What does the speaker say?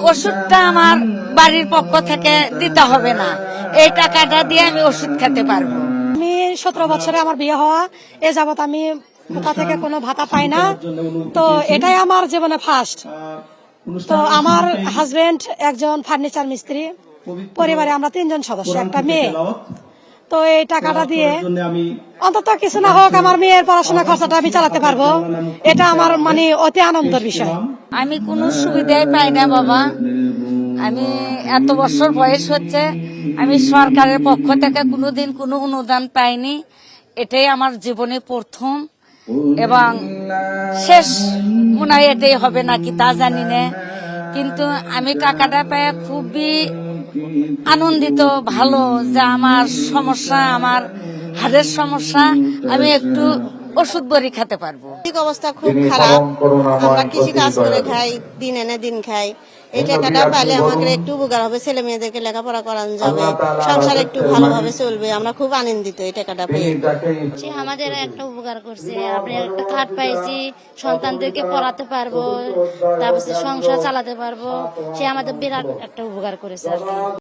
ওষুধটা আমার বাড়ির পক্ষ থেকে দিতে হবে না, এই টাকাটা দিয়ে আমি ওষুধ খেতে পারবো। আমি 17 বছরে আমার বিয়ে হওয়া, এ যাবত আমি কোথা থেকে কোনো ভাতা পাই না, তো এটাই আমার জীবনে ফার্স্ট। তো আমার হাজবেন্ড একজন ফার্নিচার মিস্ত্রি, পরিবারে আমরা 3 জন সদস্য, একটা মেয়ে। তো এই টাকাটা দিয়ে অন্তত কিছু না হোক আমার মেয়ের পড়াশোনার খরচাটা আমি চালাতে পারবো, এটা আমার মানে অতি আনন্দের বিষয়। আমি কোনো সুবিধাই পাই না বাবা, আমি এত বছর বয়স হচ্ছে, আমি সরকারের পক্ষ থেকে কোনোদিন কোনো অনুদান পাইনি। এটাই আমার জীবনে প্রথম এবং শেষ, মনে হয় এটাই হবে নাকি তা জানি না, কিন্তু আমি টাকাটা পেয়ে খুবই আনন্দিত, ভালো যে আমার সমস্যা, আমার হাড়ের সমস্যা, আমি একটু ওষুধ বড়ি খেতে পারবো। আর্থিক অবস্থা খুব খারাপ, আমরা কৃষি কাজ করে খাই, দিন এনে দিন খাই। এই টাকাটা পাইলে আমাদের একটু উপকার হবে, ছেলে মেয়েদেরকে লেখাপড়া করানো যাবে, সংসার একটু ভালোভাবে চলবে। আমরা খুব আনন্দিত এই টাকাটা পেয়ে। সে আমাদের একটা উপকার করছে, আমরা একটা কার্ড পাইছি, সন্তানদেরকে পড়াতে পারবো, তারপর সংসার চালাতে পারবো, সে আমাদের বিরাট একটা উপকার করেছে আর কি।